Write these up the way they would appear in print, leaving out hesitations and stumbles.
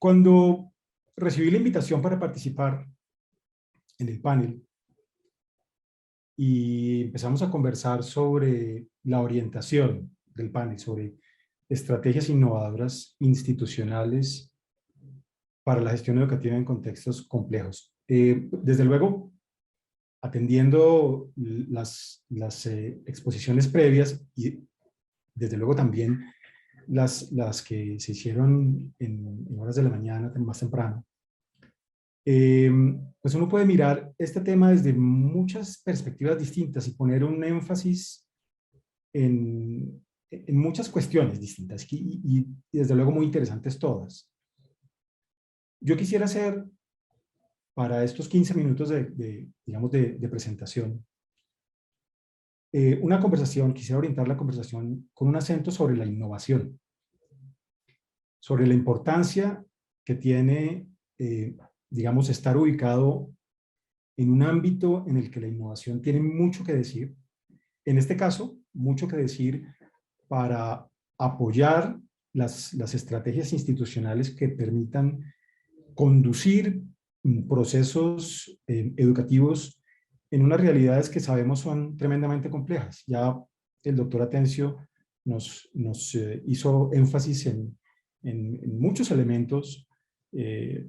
Cuando recibí la invitación para participar en el panel y empezamos a conversar sobre la orientación del panel, sobre estrategias innovadoras institucionales para la gestión educativa en contextos complejos. Desde luego, atendiendo las exposiciones previas y desde luego también las que se hicieron en horas de la mañana, más temprano, pues uno puede mirar este tema desde muchas perspectivas distintas y poner un énfasis en muchas cuestiones distintas y desde luego muy interesantes todas. Yo quisiera hacer para estos 15 minutos digamos, de presentación una conversación, quisiera orientar la conversación con un acento sobre la innovación, sobre la importancia que tiene, digamos, estar ubicado en un ámbito en el que la innovación tiene mucho que decir. En este caso, mucho que decir para apoyar las estrategias institucionales que permitan conducir procesos educativos en unas realidades que sabemos son tremendamente complejas. Ya el doctor Atencio nos hizo énfasis en muchos elementos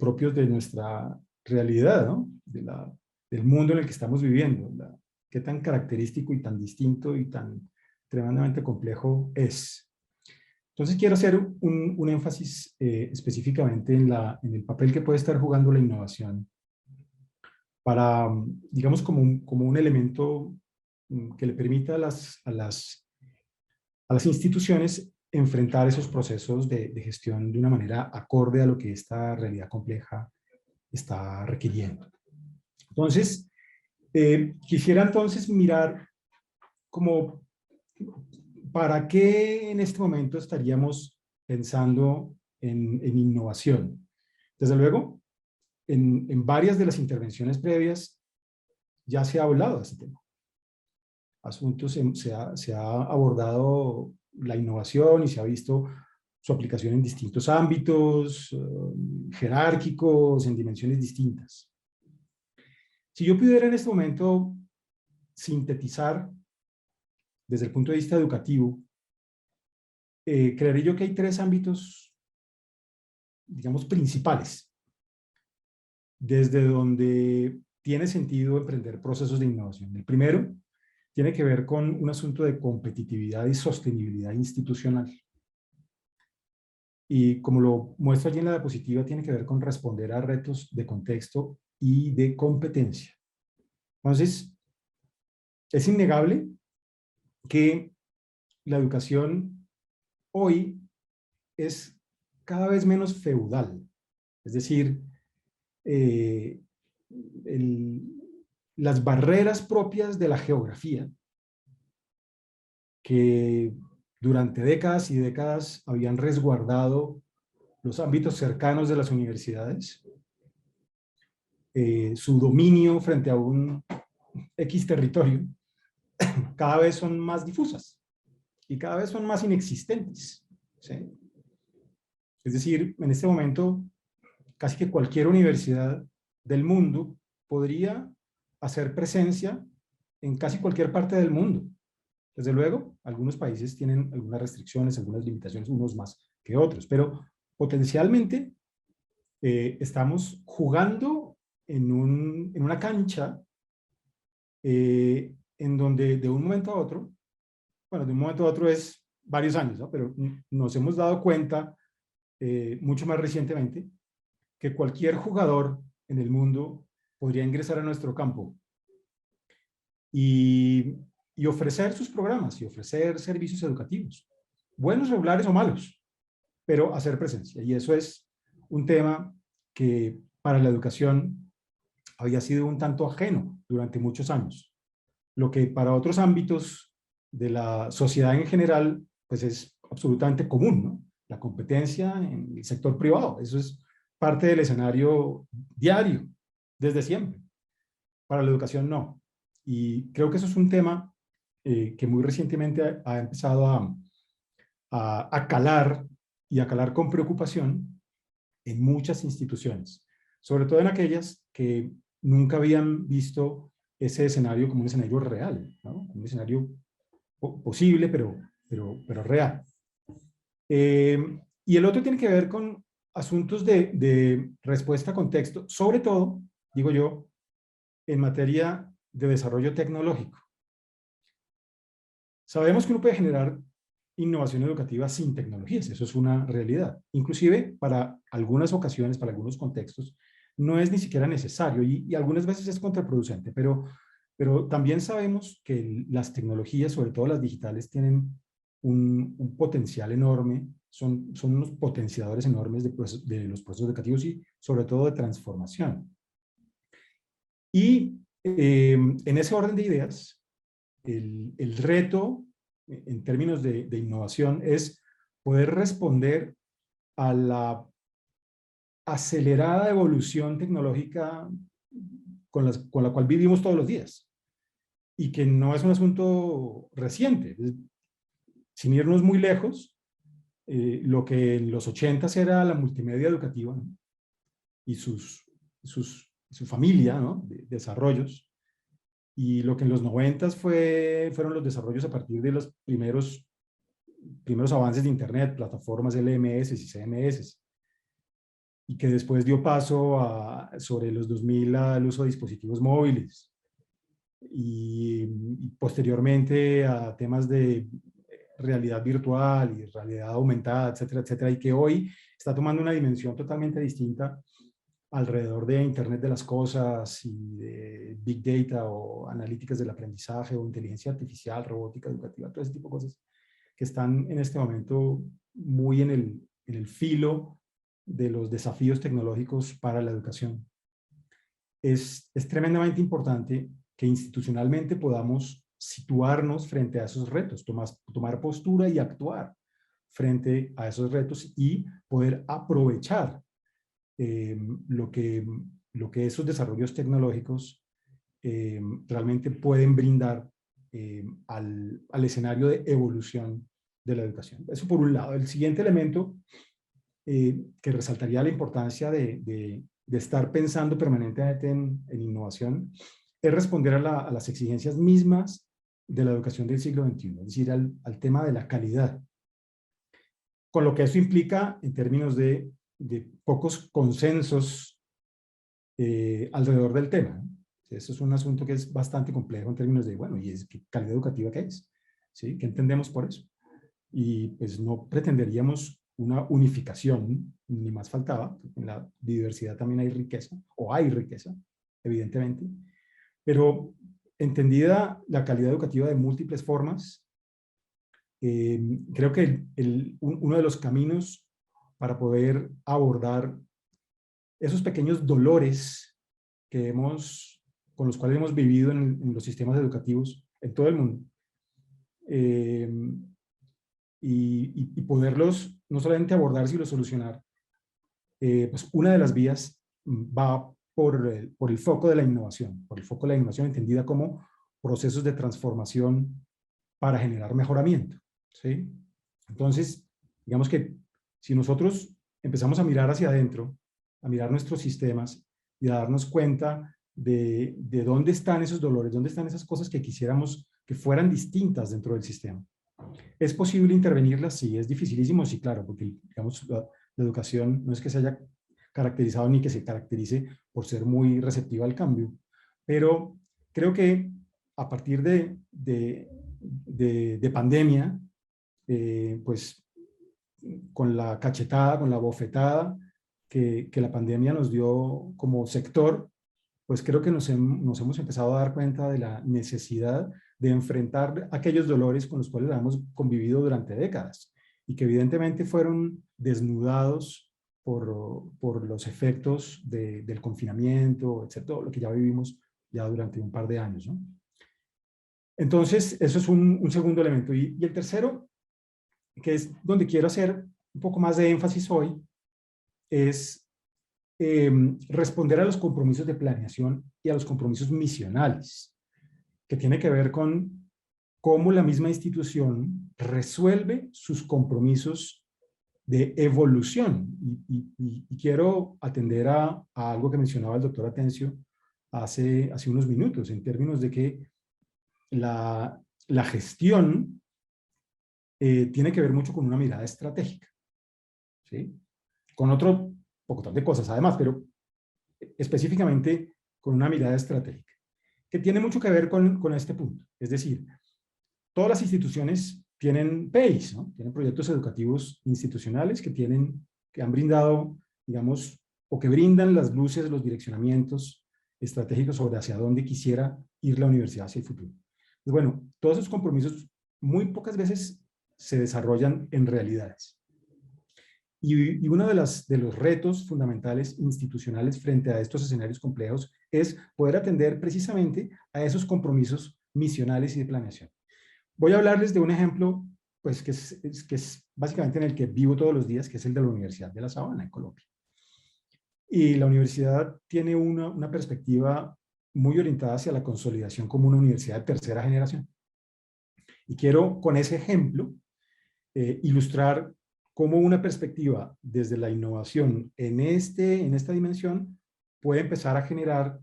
propios de nuestra realidad, ¿no? Del mundo en el que estamos viviendo, qué tan característico y tan distinto y tan tremendamente complejo es. Entonces quiero hacer un énfasis específicamente en el papel que puede estar jugando la innovación para, digamos, como un elemento que le permita a las instituciones enfrentar esos procesos de gestión de una manera acorde a lo que esta realidad compleja está requiriendo. Entonces, quisiera entonces mirar como para qué en este momento estaríamos pensando en innovación. Desde luego, en varias de las intervenciones previas ya se ha hablado de este tema. Asuntos, se ha abordado la innovación y se ha visto su aplicación en distintos ámbitos, jerárquicos, en dimensiones distintas. Si yo pudiera en este momento sintetizar desde el punto de vista educativo, creería yo que hay tres ámbitos, digamos, principales, desde donde tiene sentido emprender procesos de innovación. El primero tiene que ver con un asunto de competitividad y sostenibilidad institucional. Y como lo muestro allí en la diapositiva, tiene que ver con responder a retos de contexto y de competencia. Entonces, es innegable que la educación hoy es cada vez menos feudal. Es decir, las barreras propias de la geografía que durante décadas y décadas habían resguardado los ámbitos cercanos de las universidades, su dominio frente a un X territorio, cada vez son más difusas y cada vez son más inexistentes, ¿sí? Es decir, en este momento, casi que cualquier universidad del mundo podría hacer presencia en casi cualquier parte del mundo. Desde luego, algunos países tienen algunas restricciones, algunas limitaciones, unos más que otros, pero potencialmente estamos jugando en una cancha en donde de un momento a otro, bueno, de un momento a otro es varios años, ¿no? Pero nos hemos dado cuenta mucho más recientemente que cualquier jugador en el mundo podría ingresar a nuestro campo y ofrecer sus programas y ofrecer servicios educativos, buenos, regulares o malos, pero hacer presencia. Y eso es un tema que para la educación había sido un tanto ajeno durante muchos años. Lo que para otros ámbitos de la sociedad en general, pues es absolutamente común, ¿no? La competencia en el sector privado, eso es parte del escenario diario, desde siempre. Para la educación no. Y creo que eso es un tema que muy recientemente ha empezado a calar y a calar con preocupación en muchas instituciones, sobre todo en aquellas que nunca habían visto ese escenario como un escenario real, ¿no? Un escenario posible, pero real. Y el otro tiene que ver con asuntos de respuesta a contexto, sobre todo, digo yo, en materia de desarrollo tecnológico. Sabemos que uno puede generar innovación educativa sin tecnologías, eso es una realidad. Inclusive para algunas ocasiones, para algunos contextos, no es ni siquiera necesario y algunas veces es contraproducente, pero también sabemos que las tecnologías, sobre todo las digitales, tienen un potencial enorme, son unos potenciadores enormes de los procesos educativos y sobre todo de transformación. Y en ese orden de ideas, el reto en términos de innovación es poder responder a la acelerada evolución tecnológica con la cual vivimos todos los días y que no es un asunto reciente. Sin irnos muy lejos, lo que en los 80s era la multimedia educativa, ¿no? Y su familia, ¿no? de desarrollos, y lo que en los 90s fueron los desarrollos a partir de los primeros avances de Internet, plataformas LMS y CMS, y que después dio paso sobre los 2000 al uso de dispositivos móviles, y posteriormente a temas de realidad virtual y realidad aumentada, etcétera, etcétera, y que hoy está tomando una dimensión totalmente distinta alrededor de Internet de las cosas y de Big Data o analíticas del aprendizaje o inteligencia artificial, robótica educativa, todo ese tipo de cosas que están en este momento muy en el filo de los desafíos tecnológicos para la educación. Es tremendamente importante que institucionalmente podamos situarnos frente a esos retos, tomar postura y actuar frente a esos retos y poder aprovechar lo que esos desarrollos tecnológicos realmente pueden brindar al escenario de evolución de la educación. Eso por un lado. El siguiente elemento que resaltaría la importancia de estar pensando permanentemente en innovación es responder a las exigencias mismas de la educación del siglo XXI, es decir, al tema de la calidad. Con lo que eso implica en términos de pocos consensos alrededor del tema, ¿no? Eso es un asunto que es bastante complejo en términos de, bueno, ¿y es qué calidad educativa qué es? ¿Sí? ¿Qué entendemos por eso? Y pues no pretenderíamos una unificación, ni más faltaba. En la diversidad también hay riqueza, o hay riqueza, evidentemente, pero entendida la calidad educativa de múltiples formas, creo que uno de los caminos para poder abordar esos pequeños dolores con los cuales hemos vivido en los sistemas educativos en todo el mundo, y poderlos no solamente abordar, sino solucionar, pues una de las vías va por el foco de la innovación, por el foco de la innovación entendida como procesos de transformación para generar mejoramiento, ¿sí? Entonces, digamos que si nosotros empezamos a mirar hacia adentro, a mirar nuestros sistemas y a darnos cuenta de dónde están esos dolores, dónde están esas cosas que quisiéramos que fueran distintas dentro del sistema. ¿Es posible intervenirlas? Sí, es dificilísimo, sí, claro, porque digamos, la educación no es que se haya caracterizado ni que se caracterice por ser muy receptiva al cambio, pero creo que a partir de pandemia, pues con la cachetada, con la bofetada que la pandemia nos dio como sector, pues creo que nos hemos empezado a dar cuenta de la necesidad de enfrentar aquellos dolores con los cuales hemos convivido durante décadas y que evidentemente fueron desnudados por los efectos del confinamiento, etcétera, lo que ya vivimos ya durante un par de años, ¿no? Entonces, eso es un segundo elemento. Y el tercero, que es donde quiero hacer un poco más de énfasis hoy, es responder a los compromisos de planeación y a los compromisos misionales, que tiene que ver con cómo la misma institución resuelve sus compromisos de evolución. Y quiero atender a algo que mencionaba el doctor Atencio hace unos minutos, en términos de que la gestión tiene que ver mucho con una mirada estratégica, ¿sí? Con otro poco de cosas además, pero específicamente con una mirada estratégica, que tiene mucho que ver con este punto. Es decir, todas las instituciones tienen PEIs, ¿no? Tienen proyectos educativos institucionales que han brindado, digamos, o que brindan las luces, los direccionamientos estratégicos sobre hacia dónde quisiera ir la universidad hacia el futuro. Pues bueno, todos esos compromisos muy pocas veces se desarrollan en realidades. Y uno de los retos fundamentales institucionales frente a estos escenarios complejos es poder atender precisamente a esos compromisos misionales y de planeación. Voy a hablarles de un ejemplo pues, que es básicamente en el que vivo todos los días, que es el de la Universidad de La Sabana, en Colombia. Y la universidad tiene una perspectiva muy orientada hacia la consolidación como una universidad de tercera generación. Y quiero, con ese ejemplo, ilustrar cómo una perspectiva desde la innovación en esta dimensión puede empezar a generar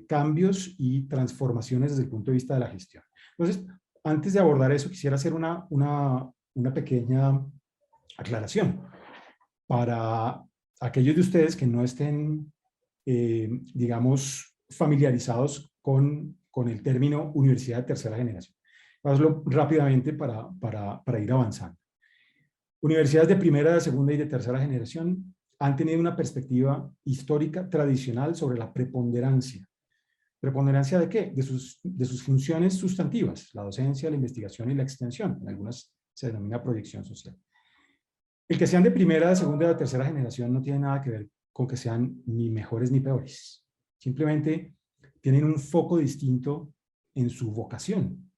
cambios y transformaciones desde el punto de vista de la gestión. Entonces, antes de abordar eso, quisiera hacer una pequeña aclaración para aquellos de ustedes que no estén, digamos, familiarizados con el término universidad de tercera generación. Voy a hacerlo rápidamente para ir avanzando. Universidades de primera, de segunda y de tercera generación han tenido una perspectiva histórica tradicional sobre la preponderancia. ¿Preponderancia de qué? De sus funciones sustantivas, la docencia, la investigación y la extensión. En algunas se denomina proyección social. El que sean de primera, de segunda y de tercera generación no tiene nada que ver con que sean ni mejores ni peores. Simplemente tienen un foco distinto en su vocación.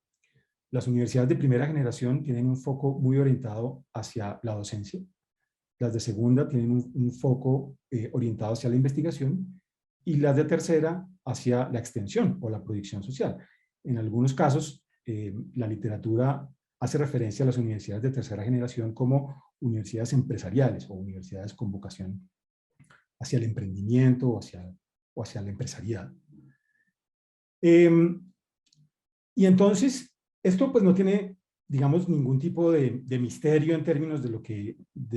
Las universidades de primera generación tienen un foco muy orientado hacia la docencia. Las de segunda tienen un foco orientado hacia la investigación y las de tercera hacia la extensión o la proyección social. En algunos casos, la literatura hace referencia a las universidades de tercera generación como universidades empresariales o universidades con vocación hacia el emprendimiento o hacia la empresariedad. Y entonces, esto pues no tiene, digamos, ningún tipo de misterio en términos de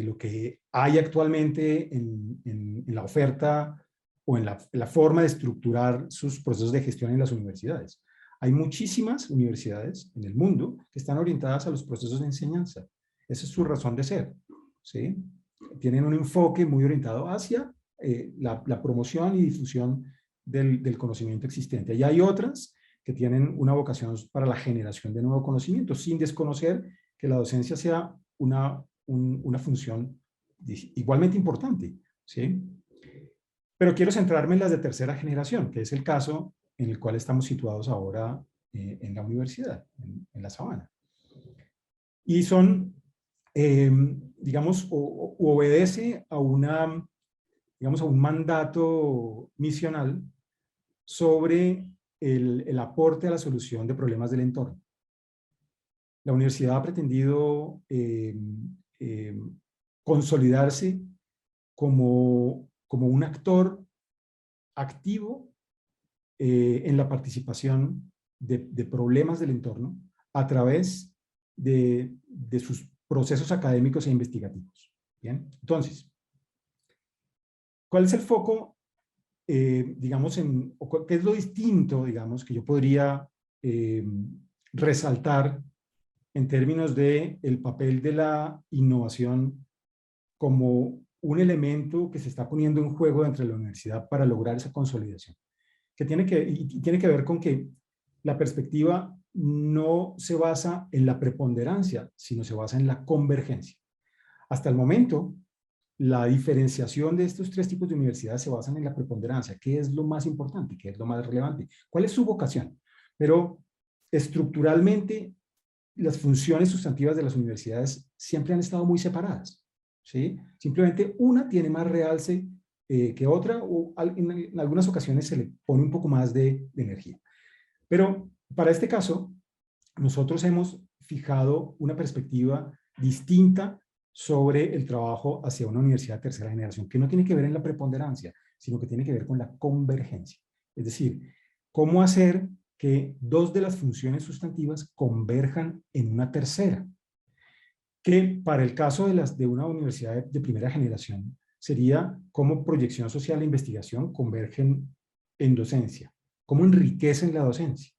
lo que hay actualmente en la oferta o en la forma de estructurar sus procesos de gestión en las universidades. Hay muchísimas universidades en el mundo que están orientadas a los procesos de enseñanza. Esa es su razón de ser, ¿sí? Tienen un enfoque muy orientado hacia la promoción y difusión del conocimiento existente. Y hay otras que tienen una vocación para la generación de nuevo conocimiento, sin desconocer que la docencia sea una función igualmente importante, ¿sí? Pero quiero centrarme en las de tercera generación, que es el caso en el cual estamos situados ahora en la universidad, en La Sabana. Y son, digamos, obedece a digamos, a un mandato misional sobre el aporte a la solución de problemas del entorno. La universidad ha pretendido consolidarse como un actor activo en la participación de problemas del entorno a través de sus procesos académicos e investigativos. ¿Bien? Entonces, ¿cuál es el foco, digamos, qué es lo distinto, digamos, que yo podría resaltar en términos del papel de la innovación como un elemento que se está poniendo en juego dentro de la universidad para lograr esa consolidación? Que tiene que ver con que la perspectiva no se basa en la preponderancia, sino se basa en la convergencia. Hasta el momento, la diferenciación de estos tres tipos de universidades se basan en la preponderancia. ¿Qué es lo más importante? ¿Qué es lo más relevante? ¿Cuál es su vocación? Pero estructuralmente, las funciones sustantivas de las universidades siempre han estado muy separadas, ¿sí? Simplemente una tiene más realce que otra, o en algunas ocasiones se le pone un poco más de energía. Pero para este caso, nosotros hemos fijado una perspectiva distinta sobre el trabajo hacia una universidad de tercera generación, que no tiene que ver en la preponderancia, sino que tiene que ver con la convergencia. Es decir, cómo hacer que dos de las funciones sustantivas converjan en una tercera, que para el caso de una universidad de primera generación sería cómo proyección social e investigación convergen en docencia, cómo enriquecen la docencia,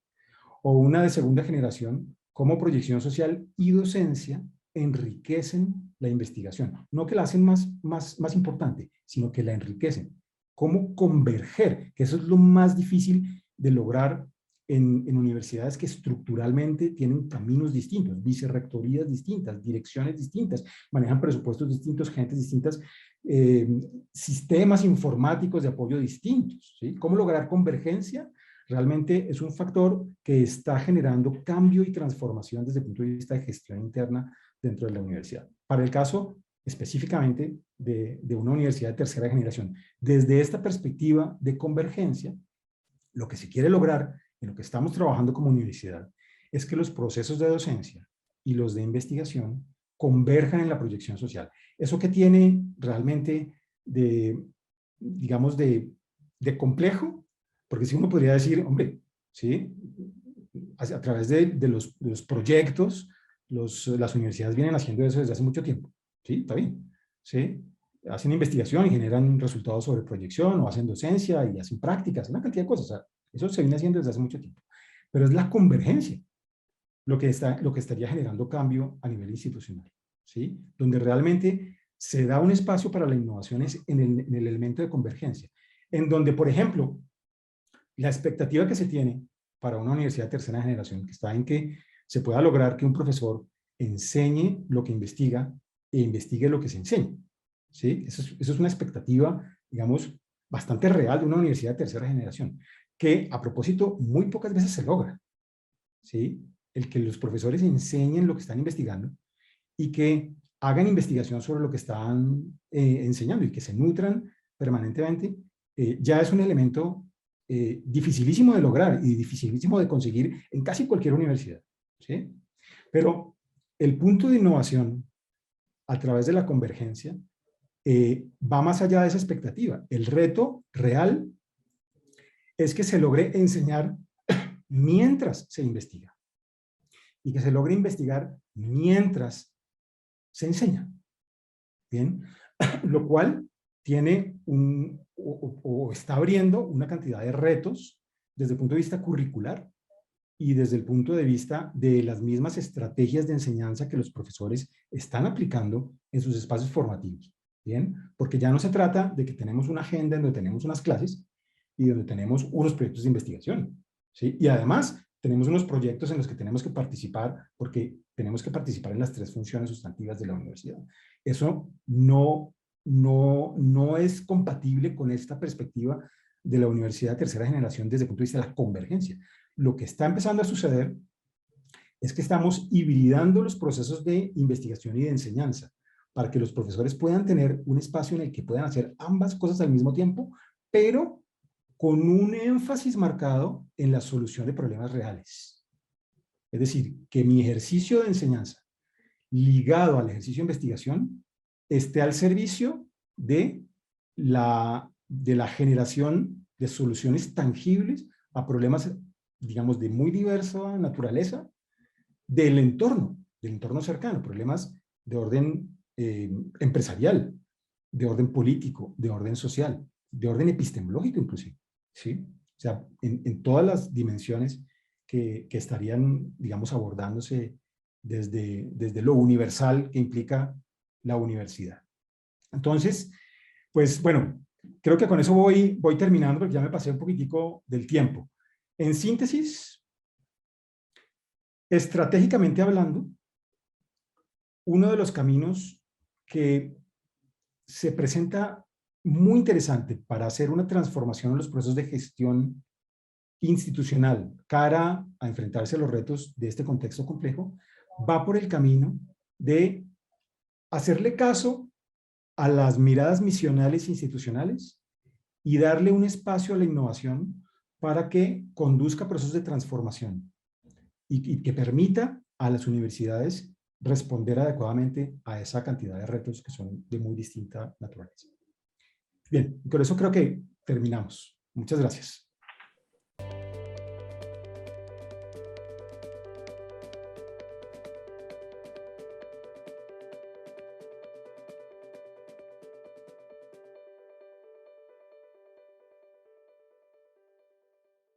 o una de segunda generación, cómo proyección social y docencia enriquecen la investigación. No que la hacen más importante, sino que la enriquecen. Cómo converger, que eso es lo más difícil de lograr en universidades que estructuralmente tienen caminos distintos, vicerrectorías distintas, direcciones distintas, manejan presupuestos distintos, gentes distintas, sistemas informáticos de apoyo distintos. ¿Sí? ¿Cómo lograr convergencia? Realmente es un factor que está generando cambio y transformación desde el punto de vista de gestión interna dentro de la universidad. Para el caso específicamente de una universidad de tercera generación, desde esta perspectiva de convergencia, lo que se quiere lograr, en lo que estamos trabajando como universidad, es que los procesos de docencia y los de investigación converjan en la proyección social. Eso que tiene realmente digamos, de complejo, porque si uno podría decir, hombre, ¿sí? A través de los proyectos, las universidades vienen haciendo eso desde hace mucho tiempo. ¿Sí? Está bien. ¿Sí? Hacen investigación y generan resultados sobre proyección, o hacen docencia y hacen prácticas, una cantidad de cosas. O sea, eso se viene haciendo desde hace mucho tiempo. Pero es la convergencia lo que estaría generando cambio a nivel institucional. ¿Sí? Donde realmente se da un espacio para la innovación en el elemento de convergencia. En donde, por ejemplo, la expectativa que se tiene para una universidad de tercera generación, que está en que se pueda lograr que un profesor enseñe lo que investiga e investigue lo que se enseña. ¿Sí? Eso es una expectativa, digamos, bastante real de una universidad de tercera generación, que a propósito muy pocas veces se logra. ¿Sí? El que los profesores enseñen lo que están investigando y que hagan investigación sobre lo que están enseñando y que se nutran permanentemente, ya es un elemento dificilísimo de lograr y dificilísimo de conseguir en casi cualquier universidad. ¿Sí? Pero el punto de innovación a través de la convergencia va más allá de esa expectativa. El reto real es que se logre enseñar mientras se investiga y que se logre investigar mientras se enseña. Bien, lo cual tiene o está abriendo una cantidad de retos desde el punto de vista curricular y desde el punto de vista de las mismas estrategias de enseñanza que los profesores están aplicando en sus espacios formativos. Bien, porque ya no se trata de que tenemos una agenda en donde tenemos unas clases y donde tenemos unos proyectos de investigación. ¿Sí? Y además tenemos unos proyectos en los que tenemos que participar porque tenemos que participar en las 3 funciones sustantivas de la universidad. Eso no es compatible con esta perspectiva de la universidad de tercera generación desde el punto de vista de la convergencia. Lo que está empezando a suceder es que estamos hibridando los procesos de investigación y de enseñanza para que los profesores puedan tener un espacio en el que puedan hacer ambas cosas al mismo tiempo, pero con un énfasis marcado en la solución de problemas reales. Es decir, que mi ejercicio de enseñanza ligado al ejercicio de investigación esté al servicio de la generación de soluciones tangibles a problemas, digamos, de muy diversa naturaleza del entorno cercano, problemas de orden empresarial, de orden político, de orden social, de orden epistemológico inclusive. ¿Sí? O sea, en todas las dimensiones que estarían, digamos, abordándose desde lo universal que implica la universidad. Entonces, pues bueno, creo que con eso voy terminando porque ya me pasé un poquitico del tiempo. En síntesis, estratégicamente hablando, uno de los caminos que se presenta muy interesante para hacer una transformación en los procesos de gestión institucional cara a enfrentarse a los retos de este contexto complejo, va por el camino de hacerle caso a las miradas misionales institucionales y darle un espacio a la innovación para que conduzca procesos de transformación y que permita a las universidades responder adecuadamente a esa cantidad de retos que son de muy distinta naturaleza. Bien, con eso creo que terminamos. Muchas gracias.